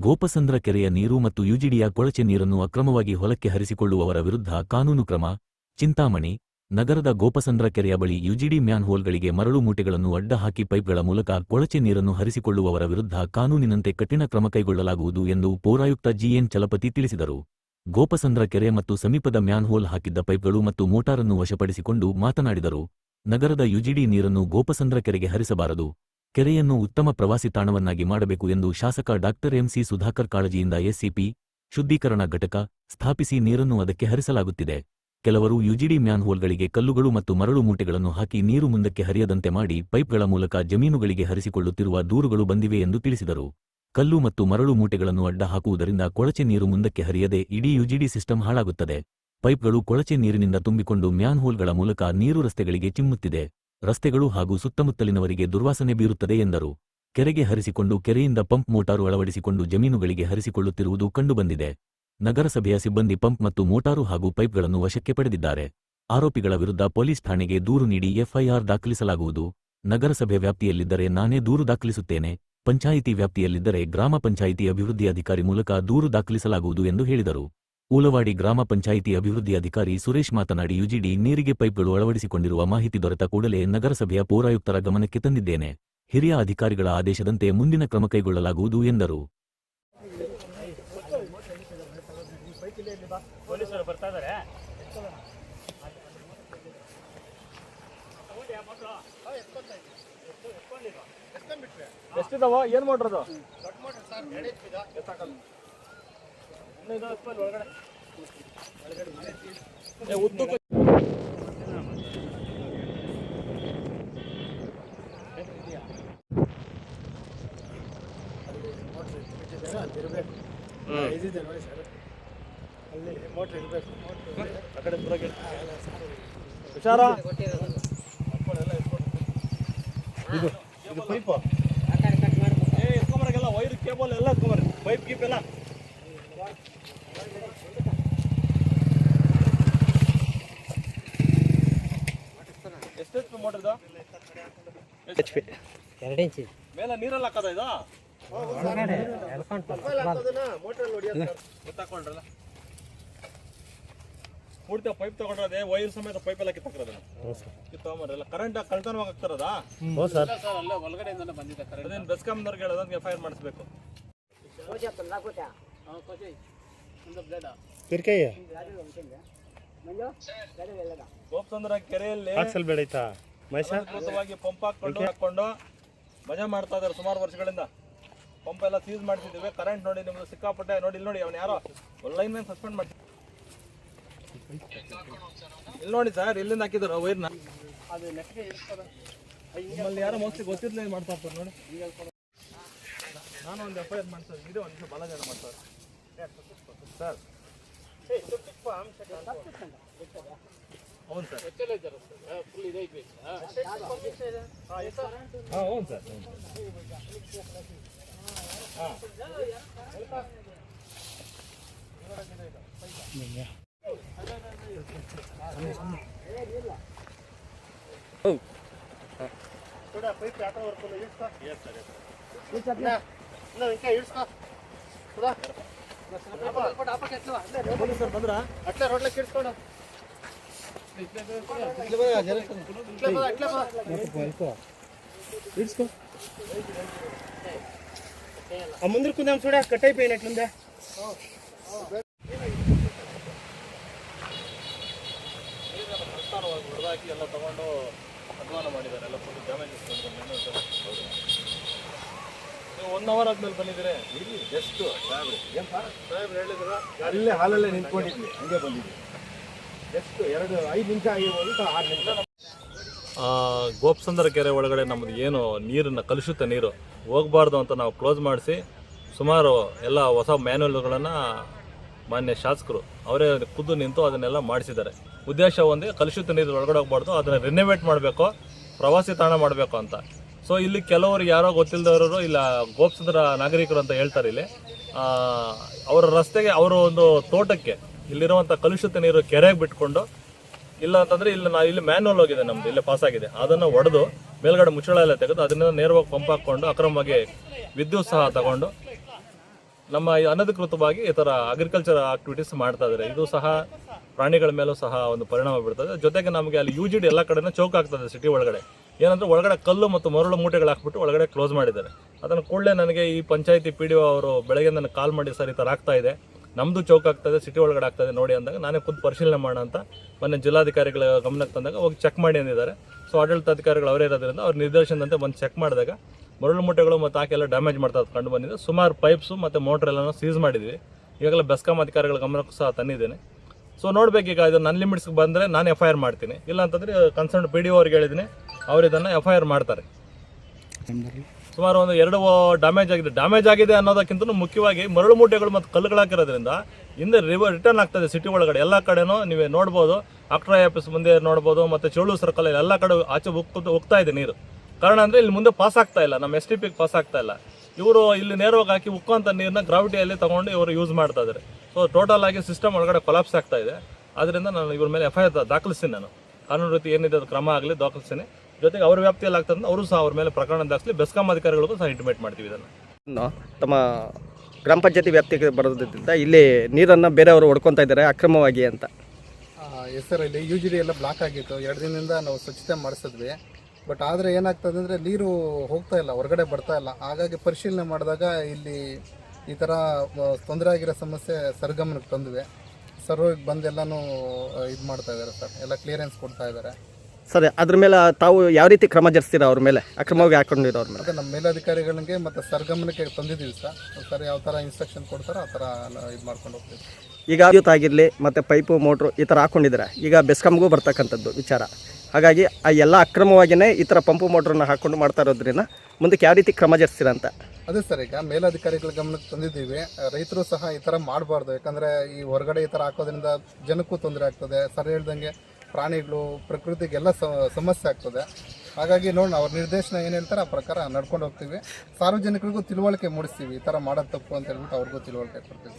ಗೋಪಸಂದ್ರ ಕೆರೆಯ ನೀರು ಮತ್ತು ಯುಜಿಡಿಯ ಕೊಳಚೆ ನೀರನ್ನು ಅಕ್ರಮವಾಗಿ ಹೊಲಕ್ಕೆ ಹರಿಸಿಕೊಳ್ಳುವವರ ವಿರುದ್ಧ ಕಾನೂನು ಕ್ರಮ. ಚಿಂತಾಮಣಿ ನಗರದ ಗೋಪಸಂದ್ರ ಕೆರೆಯ ಬಳಿ ಯುಜಿಡಿ ಮ್ಯಾನ್ ಹೋಲ್ಗಳಿಗೆ ಮರಳು ಮೂಟೆಗಳನ್ನು ಅಡ್ಡ ಹಾಕಿ ಪೈಪ್ಗಳ ಮೂಲಕ ಕೊಳಚೆ ನೀರನ್ನು ಹರಿಸಿಕೊಳ್ಳುವವರ ವಿರುದ್ಧ ಕಾನೂನಿನಂತೆ ಕಠಿಣ ಕ್ರಮ ಕೈಗೊಳ್ಳಲಾಗುವುದು ಎಂದು ಪೌರಾಯುಕ್ತ ಜಿಎನ್ ಚಲಪತಿ ತಿಳಿಸಿದರು. ಗೋಪಸಂದ್ರ ಕೆರೆ ಮತ್ತು ಸಮೀಪದ ಮ್ಯಾನ್ ಹೋಲ್ ಹಾಕಿದ್ದ ಪೈಪ್ಗಳು ಮತ್ತು ಮೋಟಾರನ್ನು ವಶಪಡಿಸಿಕೊಂಡು ಮಾತನಾಡಿದರು. ನಗರದ ಯುಜಿಡಿ ನೀರನ್ನು ಗೋಪಸಂದ್ರ ಕೆರೆಗೆ ಹರಿಸಬಾರದು, ಕೆರೆಯನ್ನು ಉತ್ತಮ ಪ್ರವಾಸಿ ತಾಣವನ್ನಾಗಿ ಮಾಡಬೇಕು ಎಂದು ಶಾಸಕ ಡಾ ಎಂಸಿ ಸುಧಾಕರ್ ಕಾಳಜಿಯಿಂದ ಎಸ್ಸಿಪಿ ಶುದ್ಧೀಕರಣ ಘಟಕ ಸ್ಥಾಪಿಸಿ ನೀರನ್ನು ಅದಕ್ಕೆ ಹರಿಸಲಾಗುತ್ತಿದೆ. ಕೆಲವರು ಯುಜಿಡಿ ಮ್ಯಾನ್ ಹೋಲ್ಗಳಿಗೆ ಕಲ್ಲುಗಳು ಮತ್ತು ಮರಳು ಮೂಟೆಗಳನ್ನು ಹಾಕಿ ನೀರು ಮುಂದಕ್ಕೆ ಹರಿಯದಂತೆ ಮಾಡಿ ಪೈಪ್ಗಳ ಮೂಲಕ ಜಮೀನುಗಳಿಗೆ ಹರಿಸಿಕೊಳ್ಳುತ್ತಿರುವ ದೂರುಗಳು ಬಂದಿವೆ ಎಂದು ತಿಳಿಸಿದರು. ಕಲ್ಲು ಮತ್ತು ಮರಳು ಮೂಟೆಗಳನ್ನು ಅಡ್ಡ ಹಾಕುವುದರಿಂದ ಕೊಳಚೆ ನೀರು ಮುಂದಕ್ಕೆ ಹರಿಯದೆ ಇಡೀ ಯುಜಿಡಿ ಸಿಸ್ಟಮ್ ಹಾಳಾಗುತ್ತದೆ. ಪೈಪ್ಗಳು ಕೊಳಚೆ ನೀರಿನಿಂದ ತುಂಬಿಕೊಂಡು ಮ್ಯಾನ್ ಹೋಲ್ಗಳ ಮೂಲಕ ನೀರು ರಸ್ತೆಗಳಿಗೆ ಚಿಮ್ಮುತ್ತಿದೆ. ರಸ್ತೆಗಳು ಹಾಗೂ ಸುತ್ತಮುತ್ತಲಿನವರಿಗೆ ದುರ್ವಾಸನೆ ಬೀರುತ್ತದೆ ಎಂದರು. ಕೆರೆಗೆ ಹರಿಸಿಕೊಂಡು ಕೆರೆಯಿಂದ ಪಂಪ್ ಮೋಟಾರು ಅಳವಡಿಸಿಕೊಂಡು ಜಮೀನುಗಳಿಗೆ ಹರಿಸಿಕೊಳ್ಳುತ್ತಿರುವುದು ಕಂಡುಬಂದಿದೆ. ನಗರಸಭೆಯ ಸಿಬ್ಬಂದಿ ಪಂಪ್ ಮತ್ತು ಮೋಟಾರು ಹಾಗೂ ಪೈಪ್ಗಳನ್ನು ವಶಕ್ಕೆ ಪಡೆದಿದ್ದಾರೆ. ಆರೋಪಿಗಳ ವಿರುದ್ಧ ಪೊಲೀಸ್ ಠಾಣೆಗೆ ದೂರು ನೀಡಿ ಎಫ್ಐಆರ್ ದಾಖಲಿಸಲಾಗುವುದು. ನಗರಸಭೆ ವ್ಯಾಪ್ತಿಯಲ್ಲಿದ್ದರೆ ನಾನೇ ದೂರು ದಾಖಲಿಸುತ್ತೇನೆ, ಪಂಚಾಯಿತಿ ವ್ಯಾಪ್ತಿಯಲ್ಲಿದ್ದರೆ ಗ್ರಾಮ ಪಂಚಾಯಿತಿ ಅಭಿವೃದ್ಧಿ ಅಧಿಕಾರಿ ಮೂಲಕ ದೂರು ದಾಖಲಿಸಲಾಗುವುದು ಎಂದು ಹೇಳಿದರು. ಊಲವಾಡಿ ಗ್ರಾಮ ಪಂಚಾಯಿತಿ ಅಭಿವೃದ್ಧಿ ಅಧಿಕಾರಿ ಸುರೇಶ್ ಮಾತನಾಡಿ, ಯುಜಿಡಿ ನೀರಿಗೆ ಪೈಪ್ಗಳು ಅಳವಡಿಸಿಕೊಂಡಿರುವ ಮಾಹಿತಿ ದೊರೆತ ಕೂಡಲೇ ನಗರಸಭೆಯ ಪೌರಾಯುಕ್ತರ ಗಮನಕ್ಕೆ ತಂದಿದ್ದೇನೆ. ಹಿರಿಯ ಅಧಿಕಾರಿಗಳ ಆದೇಶದಂತೆ ಮುಂದಿನ ಕ್ರಮ ಕೈಗೊಳ್ಳಲಾಗುವುದು ಎಂದರು. ಎಷ್ಟಿದಾವ? ಏನ್ ಮಾಡ್ರದು? ಹುಷಾರ ಇದು ಪೈಪ್ ಎತ್ಕೊಂಬರಲ್ಲ, ವೈರ್ ಕೇಬಲ್ ಎಲ್ಲ ಎತ್ಕೊಂಬರ್ರಿ, ಪೈಪ್ ಗೀಪ್ ಎಲ್ಲ. ಎಷ್ಟು ಮೋಟರ್ದು? 2 ಇಂಚ್ ಮೇಲೆ ನೀರೆಲ್ಲ ಹಾಕದ ಇದು? ಗೊತ್ತಾಕೊಂಡ್ರಲ್ಲ, ಪೂರ್ತಿ ಪೈಪ್ ತಗೊಂಡ್ರದೆ, ವೈರ್ ಸಮೇತ ಪೈಪ್ ಎಲ್ಲ ಕಿತ್ತಕ್ರದ ಕಿತ್ತೊಂಬರಲ್ಲ. ಕರೆಂಟ್ ಕಳ್ತನವಾಗಿ ಆಗ್ತಾರದ? ಒಳಗಡೆಯಿಂದ ಬಂದಿದೆ. ಅದೇನು ಬೆಸ್ಕಾಂನವ್ರಿಗೆ ಹೇಳೋದಂಗೆ ಎಫ್ಐಆರ್ ಮಾಡಿಸ್ಬೇಕು. ಗೋಪಸಂದ್ರ ಕೆರೆಯಲ್ಲಿ ಪಂಪ್ ಹಾಕೊಂಡು ಮಜಾ ಮಾಡ್ತಾ ಇದಾರೆ ಸುಮಾರು ವರ್ಷಗಳಿಂದ. ಪಂಪ್ ಎಲ್ಲ ಸೀಸ್ ಮಾಡ್ತಿದ್ದೀವಿ. ಕರೆಂಟ್ ನೋಡಿ ನಿಮ್ದು ಸಿಕ್ಕಾಪಟ್ಟೆ ನೋಡಿ. ಇಲ್ಲಿ ನೋಡಿ, ಅವ್ನು ಯಾರೋ ಲೈನ್ ಮ್ಯಾನ್ ಸಸ್ಪೆಂಡ್ ಮಾಡಿ ಇಲ್ಲಿ ನೋಡಿ ಸರ್, ಎಲ್ಲಿಂದ ಹಾಕಿದಾರ ವೈರ್ನ? ನಿಮ್ಮಲ್ಲಿ ಯಾರೋ ಮೋಸ್ಟ್ಲಿ ಗೊತ್ತಿರ್ಲಿ ಮಾಡ್ತಾ ಇರ್ತಾರೆ ನೋಡಿ. ನಾನು ಒಂದು ಎಫ್ಐಆರ್ ಮಾಡ್ತಾರೆ, ಇದು ಒಂದು ಬಹಳ ಜನ ಮಾಡ್ತಾರೆ ಸರ್. ಹೌದು ಸರ್, ಹೌದು ಸರ್. ಬಂದ್ರ ಅಟ್ಲೇ ರೋಡ್ಲ ಕಿಡ್ಸ್ಕೊಂಡು ಮುಂದ್ರ ಕುಂದ ಸುಡ ಕಟ್ಟೈ ಪೈನ್ ಮುಂದೆ ಹೊಡೆದಾಕಿ ಎಲ್ಲ ತಗೊಂಡು ಅಧ್ವಾನ ಮಾಡಿದ್ದಾರೆ. ಎಲ್ಲ ಫುಲ್ ಡ್ಯಾಮೇಜ್. ನೀವು 1 ಅವರ್ ಆದ್ಮೇಲೆ ಬಂದಿದ್ದೀರಿ? ಎಷ್ಟು ಸಾಹೇಬ್ರು ಹೇಳಿದ್ರ? ಅಲ್ಲೇ ಹಾಲಲ್ಲೇ ನಿಂತ್ಕೊಂಡಿದ್ವಿ, ಹಂಗೆ ಬಂದಿದ್ವಿ. ಎಷ್ಟು 5 ನಿಮಿಷ ಆಗಿರ್ಬೋದು, 6 ನಿಮಿಷ. ಗೋಪಸಂದ್ರ ಕೆರೆ ಒಳಗಡೆ ನಮ್ಮದು ಏನು ನೀರನ್ನು ಕಲುಷಿತ ನೀರು ಹೋಗಬಾರ್ದು ಅಂತ ನಾವು ಕ್ಲೋಸ್ ಮಾಡಿಸಿ ಸುಮಾರು ಎಲ್ಲ ಹೊಸ ಮ್ಯಾನ್ಯುವಲ್ಗಳನ್ನು ಮಾನ್ಯ ಶಾಸಕರು ಅವರೇ ಖುದ್ದು ನಿಂತು ಅದನ್ನೆಲ್ಲ ಮಾಡಿಸಿದ್ದಾರೆ. ಉದ್ದೇಶ ಒಂದೇ, ಕಲುಷಿತ ನೀರು ಒಳಗಡೆ ಹೋಗ್ಬಾರ್ದು, ಅದನ್ನು ರಿನೋವೇಟ್ ಮಾಡಬೇಕು, ಪ್ರವಾಸಿ ತಾಣ ಮಾಡಬೇಕು ಅಂತ. ಸೊ ಇಲ್ಲಿ ಕೆಲವರು ಯಾರೋ ಗೊತ್ತಿಲ್ಲದವರು ಇಲ್ಲ ಗೋಪಸಂದ್ರ ನಾಗರಿಕರು ಅಂತ ಹೇಳ್ತಾರೆ. ಇಲ್ಲಿ ಅವರ ರಸ್ತೆಗೆ, ಅವರ ಒಂದು ತೋಟಕ್ಕೆ ಇಲ್ಲಿರುವಂಥ ಕಲುಷಿತ ನೀರು ಕೆರೆಗೆ ಬಿಟ್ಕೊಂಡು, ಇಲ್ಲ ಅಂತಂದರೆ ಇಲ್ಲಿ ಮ್ಯಾನ್ಯುವಲ್ ಹೋಗಿದೆ ನಮ್ದು, ಇಲ್ಲೇ ಪಾಸ್ ಆಗಿದೆ, ಅದನ್ನು ಒಡೆದು ಮೇಲ್ಗಡೆ ಮುಚ್ಚಳ ಎಲ್ಲ ತೆಗೆದು ಅದನ್ನ ನೇರವಾಗಿ ಪಂಪ್ ಹಾಕ್ಕೊಂಡು ಅಕ್ರಮವಾಗಿ ವಿದ್ಯುತ್ ಸಹ ತಗೊಂಡು ನಮ್ಮ ಅನಧಿಕೃತವಾಗಿ ಈ ಥರ ಅಗ್ರಿಕಲ್ಚರ್ ಆಕ್ಟಿವಿಟೀಸ್ ಮಾಡ್ತಾ ಇದ್ದಾರೆ. ಇದು ಸಹ ಪ್ರಾಣಿಗಳ ಮೇಲೂ ಸಹ ಒಂದು ಪರಿಣಾಮ ಬೀಳ್ತದೆ. ಜೊತೆಗೆ ನಮಗೆ ಅಲ್ಲಿ UGD ಎಲ್ಲ ಕಡೆನೂ ಚೌಕ್ ಆಗ್ತದೆ ಸಿಟಿ ಒಳಗಡೆ. ಏನಂದರೆ ಒಳಗಡೆ ಕಲ್ಲು ಮತ್ತು ಮರಳು ಮೂಟೆಗಳು ಹಾಕ್ಬಿಟ್ಟು ಒಳಗಡೆ ಕ್ಲೋಸ್ ಮಾಡಿದ್ದಾರೆ. ಅದನ್ನು ಕೂಡಲೇ ನನಗೆ ಈ ಪಂಚಾಯತಿ PDO ಅವರು ಬೆಳಗ್ಗೆ ನನಗೆ ಕಾಲ್ ಮಾಡಿ, ಸರ್ ಈ ಥರ ಆಗ್ತಾ ಇದೆ, ನಮ್ಮದು ಚೌಕ್ ಆಗ್ತಾಯಿದೆ, ಸಿಟಿ ಒಳಗಡೆ ಆಗ್ತಾಯಿದೆ ನೋಡಿ ಅಂದಾಗ ನಾನೇ ಖುದ್ದು ಪರಿಶೀಲನೆ ಮಾಡೋಣ ಅಂತ ಮೊನ್ನೆ ಜಿಲ್ಲಾಧಿಕಾರಿಗಳ ಗಮನಕ್ಕೆ ತಂದಾಗ ಹೋಗಿ ಚೆಕ್ ಮಾಡಿ ಅಂದಿದ್ದಾರೆ. ಸೊ ಆಡಳಿತಾಧಿಕಾರಿಗಳು ಅವರೇ ಇರೋದ್ರಿಂದ ಅವ್ರ ನಿರ್ದೇಶನದಂತೆ ಬಂದು ಚೆಕ್ ಮಾಡಿದಾಗ ಮರಳು ಮೂಟೆಗಳು ಮತ್ತು ಹಾಕೆಲ್ಲ ಡ್ಯಾಮೇಜ್ ಮಾಡ್ತಾ ಕಂಡು ಬಂದಿದೆ. ಸುಮಾರು ಪೈಪ್ಸು ಮತ್ತು ಮೋಟ್ರ್ ಎಲ್ಲನೂ ಸೀಸ್ ಮಾಡಿದ್ವಿ. ಈಗಾಗಲೇ ಬೆಸ್ಕಾಂ ಅಧಿಕಾರಿಗಳ ಗಮನಕ್ಕೂ ಸಹ ತಂದಿದ್ದೇನೆ. ಸೊ ನೋಡಬೇಕೀಗ ಇದು ನನ್ನ ಲಿಮಿಟ್ಸ್ಗೆ ಬಂದರೆ ನಾನು FIR ಮಾಡ್ತೀನಿ, ಇಲ್ಲ ಅಂತಂದರೆ ಕನ್ಸರ್ನ್ PDO ಅವ್ರಿಗೆ ಹೇಳಿದ್ದೀನಿ, ಅವರು ಇದನ್ನು FIR ಮಾಡ್ತಾರೆ. ಸುಮಾರು ಒಂದು 2 ಡ್ಯಾಮೇಜ್ ಆಗಿದೆ ಅನ್ನೋದಕ್ಕಿಂತ ಮುಖ್ಯವಾಗಿ ಮರಳು ಮೂಟೆಗಳು ಮತ್ತು ಕಲ್ಲುಗಳು ಹಾಕಿರೋದ್ರಿಂದ ಹಿಂದೆ ರಿಟರ್ನ್ ಆಗ್ತದೆ ಸಿಟಿ ಒಳಗಡೆ. ಎಲ್ಲ ಕಡೆನೂ ನೀವೇ ನೋಡ್ಬೋದು, ಆಕ್ಟ್ರಾಯ್ ಆಫೀಸ್ ಮುಂದೆ ನೋಡ್ಬೋದು, ಮತ್ತು ಚೋಳು ಸರ್ಕಲ್ ಎಲ್ಲ ಕಡೆ ಆಚೆ ಹೋಗ್ತಾ ಇದೆ ನೀರು. ಕಾರಣ ಅಂದರೆ ಇಲ್ಲಿ ಮುಂದೆ ಪಾಸ್ ಆಗ್ತಾ ಇಲ್ಲ, ನಮ್ಮ STPಗೆ ಪಾಸ್ ಆಗ್ತಾ ಇಲ್ಲ. ಇವರು ಇಲ್ಲಿ ನೇರವಾಗಿ ಹಾಕಿ ಉಕ್ಕುವಂಥ ನೀರನ್ನ ಗ್ರಾವಿಟಿಯಲ್ಲಿ ತೊಗೊಂಡು ಇವರು ಯೂಸ್ ಮಾಡ್ತಾ ಇದ್ದಾರೆ. ಸೊ ಟೋಟಲ್ ಆಗಿ ಸಿಸ್ಟಮ್ ಒಳಗಡೆ ಕೊಲಾಪ್ಸ್ ಆಗ್ತಾ ಇದೆ. ಆದ್ದರಿಂದ ನಾನು ಇವ್ರ ಮೇಲೆ FIR ದಾಖಲಿಸ್ತೀನಿ. ನಾನು ಕಾನೂನು ರೀತಿ ಏನಿದೆ ಅದು ಕ್ರಮ ಆಗಲಿ ದಾಖಲಿಸ್ತೀನಿ. ಜೊತೆಗೆ ಅವ್ರ ವ್ಯಾಪ್ತಿಯಲ್ಲಿ ಆಗ್ತದೆ ಅವರು ಸಹ ಅವ್ರ ಮೇಲೆ ಪ್ರಕರಣ ದಾಖಲಿಸಿ ಬೆಸ್ಕಾಂ ಅಧಿಕಾರಿಗಳಿಗೂ ಸಹ ಇಂಟಿಮೇಟ್ ಮಾಡ್ತೀವಿ. ಇದನ್ನು ತಮ್ಮ ಗ್ರಾಮ ಪಂಚಾಯತಿ ವ್ಯಾಪ್ತಿಗೆ ಬರೋದ್ರಿಂದ ಇಲ್ಲಿ ನೀರನ್ನು ಬೇರೆಯವರು ಹೊಡ್ಕೊತಾ ಇದ್ದಾರೆ ಅಕ್ರಮವಾಗಿ ಅಂತ. ಎಸ್ ಸರ್, ಇಲ್ಲಿ UGD ಎಲ್ಲ ಬ್ಲಾಕ್ ಆಗಿತ್ತು. 2 ದಿನದಿಂದ ನಾವು ಸ್ವಚ್ಛತೆ ಮಾಡಿಸಿದ್ವಿ. ಬಟ್ ಆದರೆ ಏನಾಗ್ತದೆ ಅಂದರೆ ನೀರು ಹೋಗ್ತಾ ಇಲ್ಲ, ಹೊರಗಡೆ ಬರ್ತಾ ಇಲ್ಲ. ಹಾಗಾಗಿ ಪರಿಶೀಲನೆ ಮಾಡಿದಾಗ ಇಲ್ಲಿ ಈ ಥರ ತೊಂದರೆ ಆಗಿರೋ ಸಮಸ್ಯೆ ಸರ್ಗಮನಕ್ಕೆ ತಂದ್ವಿ. ಸರ್ ಹೋಗಿ ಬಂದೆಲ್ಲನೂ ಇದು ಮಾಡ್ತಾ ಇದ್ದಾರೆ ಸರ್, ಎಲ್ಲ ಕ್ಲಿಯರೆನ್ಸ್ ಕೊಡ್ತಾ ಇದ್ದಾರೆ. ಸರ್, ಅದ್ರ ಮೇಲೆ ತಾವು ಯಾವ ರೀತಿ ಕ್ರಮ ಜರುಗಿಸ್ತೀರಾ ಅವ್ರ ಮೇಲೆ, ಅಕ್ರಮವಾಗಿ ಹಾಕೊಂಡಿರೋ ಅವ್ರ ಮೇಲೆ? ಅದೇ ನಮ್ಮ ಮೇಲಧಿಕಾರಿಗಳಿಗೆ ಮತ್ತು ಸರ್ಗಮನಕ್ಕೆ ತಂದಿದ್ದೀವಿ ಸರ್. ಯಾವ ಥರ ಇನ್ಸ್ಟ್ರಕ್ಷನ್ ಕೊಡ್ತಾರೋ ಆ ಥರ ಇದು ಮಾಡ್ಕೊಂಡು ಹೋಗ್ತೀವಿ. ಈಗ ವಿದ್ಯುತ್ ಆಗಿರಲಿ ಮತ್ತು ಪೈಪು ಮೋಟ್ರು ಈ ಥರ ಹಾಕ್ಕೊಂಡಿದ್ದಾರೆ. ಈಗ ಬೆಸ್ಕಾಮ್ಗೂ ಬರ್ತಕ್ಕಂಥದ್ದು ವಿಚಾರ. ಹಾಗಾಗಿ ಆ ಎಲ್ಲ ಅಕ್ರಮವಾಗಿಯೇ ಈ ಥರ ಪಂಪು ಮೋಟ್ರನ್ನ ಹಾಕ್ಕೊಂಡು ಮಾಡ್ತಾ ಇರೋದ್ರಿಂದ ಮುಂದಕ್ಕೆ ಯಾವ ರೀತಿ ಕ್ರಮ ಜರುಗಿಸ್ತೀರಾ ಅಂತ? ಅದೇ ಸರ್, ಈಗ ಮೇಲಧಿಕಾರಿಗಳ ಗಮನಕ್ಕೆ ತಂದಿದ್ದೀವಿ. ರೈತರು ಸಹ ಈ ಥರ ಮಾಡಬಾರ್ದು. ಯಾಕಂದರೆ ಈ ಹೊರಗಡೆ ಈ ಥರ ಹಾಕೋದ್ರಿಂದ ಜನಕ್ಕೂ ತೊಂದರೆ ಆಗ್ತದೆ. ಸರ್ ಹೇಳ್ದಂಗೆ ಪ್ರಾಣಿಗಳು, ಪ್ರಕೃತಿಗೆಲ್ಲ ಸಮಸ್ಯೆ ಆಗ್ತದೆ. ಹಾಗಾಗಿ ನೋಡಿ ಅವ್ರ ನಿರ್ದೇಶನ ಏನು ಹೇಳ್ತಾರೆ ಆ ಪ್ರಕಾರ ನಡ್ಕೊಂಡು ಹೋಗ್ತೀವಿ. ಸಾರ್ವಜನಿಕರಿಗೂ ತಿಳುವಳಿಕೆ ಮೂಡಿಸ್ತೀವಿ, ಈ ಥರ ಮಾಡೋದು ತಪ್ಪು ಅಂತ ಹೇಳ್ಬಿಟ್ಟು ಅವ್ರಿಗೂ ತಿಳುವಳಿಕೆ ಕೊಡ್ತೀವಿ.